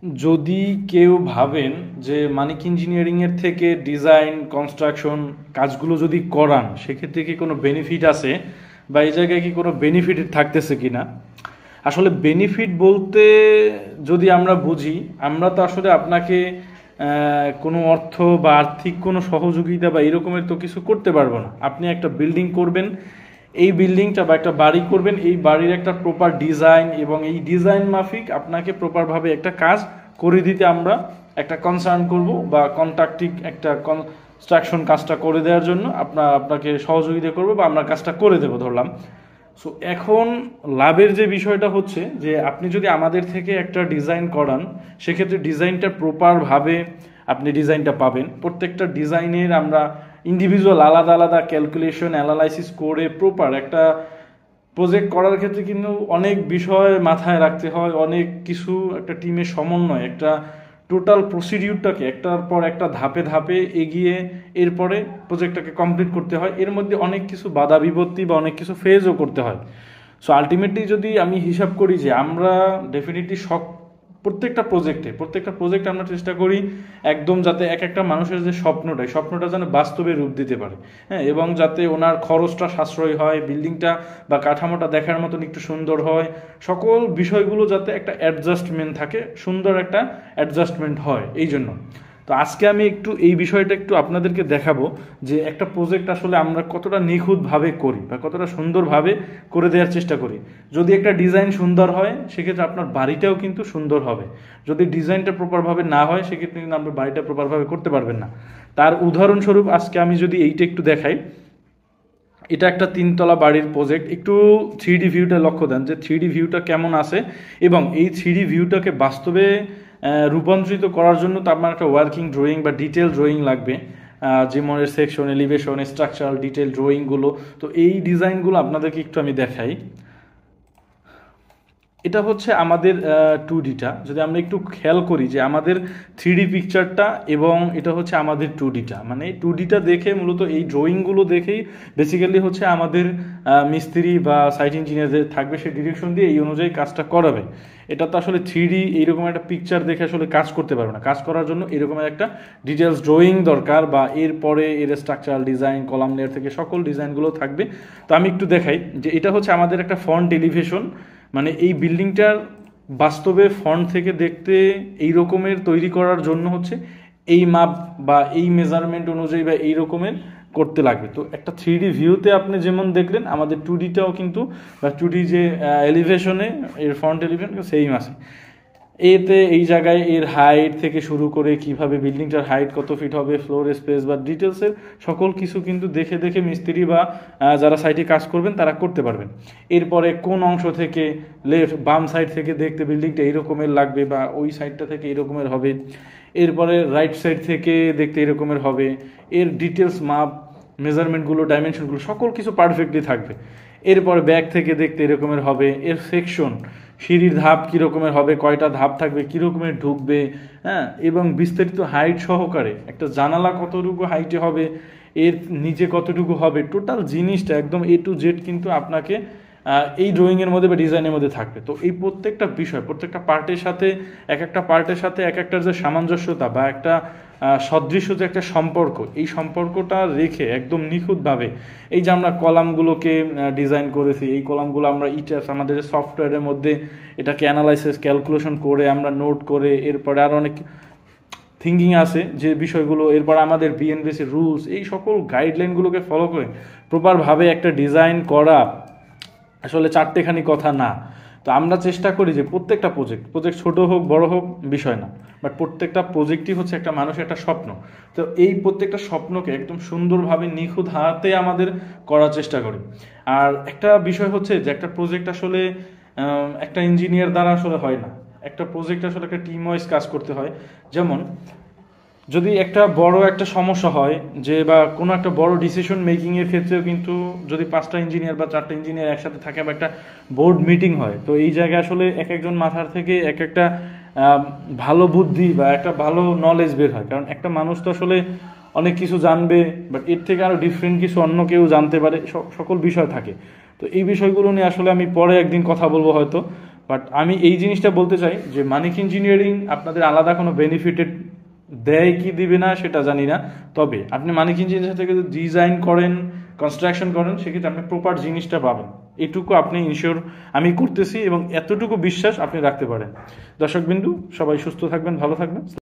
যদি কেউ ভাবেন যে মানিক ইঞ্জিনিয়ারিংয়ের থেকে ডিজাইন কনস্ট্রাকশন কাজগুলো যদি করান সেক্ষেত্রে কি কোনো বেনিফিট আছে বা এই জায়গায় কি কোনো বেনিফিট থাকতেছে কি না, আসলে বেনিফিট বলতে যদি আমরা বুঝি, আমরা তো আসলে আপনাকে কোনো অর্থ বা আর্থিক কোনো সহযোগিতা বা এরকমের তো কিছু করতে পারবো না। আপনি একটা বিল্ডিং করবেন, এই বিল্ডিংটা বা একটা বাড়ি করবেন, এই বাড়ির একটা প্রপার ডিজাইন এবং এই ডিজাইন মাফিক আপনাকে প্রপারভাবে একটা কাজ করে দিতে আমরা একটা কনসার্ন করব বা কন্ট্রাক্টিং একটা কনস্ট্রাকশন কাজটা করে দেওয়ার জন্য আপনাকে সহযোগিতা করব বা আমরা কাজটা করে দেবো ধরলাম। সো এখন লাভের যে বিষয়টা হচ্ছে যে আপনি যদি আমাদের থেকে একটা ডিজাইন করান সেক্ষেত্রে ডিজাইনটা প্রপারভাবে আপনি ডিজাইনটা পাবেন। প্রত্যেকটা ডিজাইনের আমরা ইন্ডিভিজুয়াল আলাদা আলাদা ক্যালকুলেশন অ্যানালাইসিস করে প্রপার একটা প্রজেক্ট করার ক্ষেত্রে কিন্তু অনেক বিষয় মাথায় রাখতে হয়, অনেক কিছু একটা টিমের সমন্বয়, একটা টোটাল প্রসিডিউরটাকে একটার পর একটা ধাপে ধাপে এগিয়ে এরপরে প্রজেক্টটাকে কমপ্লিট করতে হয়। এর মধ্যে অনেক কিছু বাধা বিপত্তি বা অনেক কিছু ফেজও করতে হয়। সো আলটিমেটলি যদি আমি হিসাব করি যে আমরা ডেফিনেটলি প্রত্যেকটা প্রজেক্ট আমরা চেষ্টা করি একদম যাতে এক একটা মানুষের যে স্বপ্নটা যেন বাস্তবে রূপ দিতে পারে, হ্যাঁ, এবং যাতে ওনার খরচটা সাশ্রয় হয়, বিল্ডিংটা বা কাঠামোটা দেখার মতন একটু সুন্দর হয়, সকল বিষয়গুলো যাতে একটা অ্যাডজাস্টমেন্ট থাকে, সুন্দর একটা অ্যাডজাস্টমেন্ট হয়। এই জন্য তো আজকে আমি একটু এই বিষয়টা একটু আপনাদেরকে দেখাবো যে একটা প্রজেক্ট আসলে আমরা কতটা নিখুঁতভাবে করি বা কতটা সুন্দরভাবে করে দেওয়ার চেষ্টা করি। যদি একটা ডিজাইন সুন্দর হয় সেক্ষেত্রে আপনার বাড়িটাও কিন্তু সুন্দর হবে। যদি ডিজাইনটা প্রপারভাবে না হয় সেক্ষেত্রে কিন্তু আপনার বাড়িটা প্রপারভাবে করতে পারবেন না। তার উদাহরণস্বরূপ আজকে আমি যদি এইটা একটু দেখাই, এটা একটা 3 তলা বাড়ির প্রজেক্ট। একটু 3D ভিউটা লক্ষ্য দেন যে 3D ভিউটা কেমন আছে, এবং এই 3D ভিউটাকে বাস্তবে রূপান্তরিত করার জন্য তো আপনার একটা ওয়ার্কিং ড্রয়িং বা ডিটেল ড্রয়িং লাগবে, যেমন সেকশন এলিভেশন স্ট্রাকচারাল ডিটেল ড্রয়িংগুলো। তো এই ডিজাইনগুলো আপনাদেরকে একটু আমি দেখাই। এটা হচ্ছে আমাদের 2Dটা। যদি আমরা একটু খেয়াল করি যে আমাদের 3D পিকচারটা এবং এটা হচ্ছে আমাদের 2Dটা, মানে 2Dটা দেখে মূলত এই ড্রয়িংগুলো দেখেই বেসিক্যালি হচ্ছে আমাদের মিস্ত্রি বা সাইট ইঞ্জিনিয়ারদের থাকবে, সেই ডিরেকশন দিয়ে এই অনুযায়ী কাজটা করাবে। এটা তো আসলে 3D এইরকম একটা পিকচার দেখে আসলে কাজ করতে পারবে না। কাজ করার জন্য এরকম একটা ডিটেলস ড্রয়িং দরকার, বা এরপরে এর স্ট্রাকচারাল ডিজাইন কলাম লেয়ার থেকে সকল ডিজাইনগুলো থাকবে। তো আমি একটু দেখাই যে এটা হচ্ছে আমাদের একটা ফ্রন্ট এলিভেশন, মানে এই বিল্ডিংটার বাস্তবে ফ্রন্ট থেকে দেখতে এই রকমের তৈরি করার জন্য হচ্ছে এই মাপ বা এই মেজারমেন্ট অনুযায়ী বা এই রকমের করতে লাগবে। তো একটা 3D ভিউতে আপনি যেমন দেখলেন আমাদের 2Dটাও কিন্তু বা 2D যে এলিভেশনে এর ফ্রন্ট এলিভেশন সেম আছে। এতে এই জায়গায় এর হাইট থেকে শুরু করে কিভাবে বিল্ডিংটার হাইট কত ফিট হবে, ফ্লোর স্পেস বা ডিটেলসের সকল কিছু কিন্তু দেখে দেখে মিস্ত্রি বা যারা সাইটে কাজ করবেন তারা করতে পারবেন। এরপরে কোন অংশ থেকে লেফট বাম সাইড থেকে দেখতে বিল্ডিংটা এইরকমের লাগবে বা ওই সাইডটা থেকে এরকমের হবে, এরপরে রাইট সাইড থেকে দেখতে এরকমের হবে, এর ডিটেলস মাপ মেজারমেন্টগুলো ডাইমেনশনগুলো সকল কিছু পারফেক্টলি থাকবে। এরপরে ব্যাক থেকে দেখতে এরকমের হবে, এর সেকশন সিঁড়ির ধাপ কীরকমের হবে, কয়টা ধাপ থাকবে, কীরকমের ঢুকবে, হ্যাঁ, এবং বিস্তারিত হাইট সহকারে একটা জানালা কতটুকু হাইটে হবে, এর নিচে কতটুকু হবে, টোটাল জিনিসটা একদম A to Z কিন্তু আপনাকে এই ড্রয়িংয়ের মধ্যে বা ডিজাইনের মধ্যে থাকবে। তো এই প্রত্যেকটা বিষয় প্রত্যেকটা পার্টের সাথে এক একটার যে সামঞ্জস্যতা বা একটা সদৃশ্য যে একটা সম্পর্ক, এই সম্পর্কটা রেখে একদম নিখুঁতভাবে এই যে আমরা কলামগুলোকে ডিজাইন করেছি, এই কলামগুলো আমরা আমাদের সফটওয়্যারের মধ্যে এটাকে অ্যানালাইসিস ক্যালকুলেশন করে আমরা নোট করে এরপরে আর অনেক থিঙ্কিং আছে যে বিষয়গুলো, এরপর আমাদের বিএনবিসি রুলস এই সকল গাইডলাইনগুলোকে ফলো করে প্রপারভাবে একটা ডিজাইন করা আসলে চারটেখানি কথা না। তো আমরা চেষ্টা করি যে প্রত্যেকটা প্রজেক্ট ছোট হোক বড় হোক বিষয় না, বাট প্রত্যেকটা প্রজেক্টই হচ্ছে একটা মানুষের একটা স্বপ্ন। তো এই প্রত্যেকটা স্বপ্নকে একদম সুন্দরভাবে নিখুঁত হাতে আমাদের করার চেষ্টা করি। আর একটা বিষয় হচ্ছে যে একটা প্রজেক্ট আসলে একটা ইঞ্জিনিয়ার দ্বারা আসলে হয় না, একটা প্রজেক্ট আসলে একটা টিম ওয়াইজ কাজ করতে হয়। যেমন যদি একটা বড় একটা সমস্যা হয় যে বা কোনো একটা বড় ডিসিশন মেকিংয়ের ক্ষেত্রেও কিন্তু যদি 5টা ইঞ্জিনিয়ার বা 4টা ইঞ্জিনিয়ার একসাথে থাকে বা একটা বোর্ড মিটিং হয়, তো এই জায়গায় আসলে এক একজন মাথার থেকে এক একটা ভালো বুদ্ধি বা একটা ভালো নলেজ বের হয়। কারণ একটা মানুষ তো আসলে অনেক কিছু জানবে, বাট এর থেকে আরও ডিফারেন্ট কিছু অন্য কেউ জানতে পারে, সকল বিষয় থাকে। তো এই বিষয়গুলো নিয়ে আসলে আমি পরে একদিন কথা বলবো হয়তো, বাট আমি এই জিনিসটা বলতে চাই যে মানিক ইঞ্জিনিয়ারিং আপনাদের আলাদা কোনো বেনিফিটেড দেয় কি দিবে না সেটা জানি না, তবে আপনি মানিক ইঞ্জিনিয়ারিং থেকে যদি ডিজাইন করেন, কনস্ট্রাকশন করেন, সেক্ষেত্রে আপনি প্রপার জিনিসটা পাবেন, এটুকু আপনি ইনশিওর আমি করতেছি এবং এতটুকু বিশ্বাস আপনি রাখতে পারেন। দর্শকবিন্দু সবাই সুস্থ থাকবেন, ভালো থাকবেন।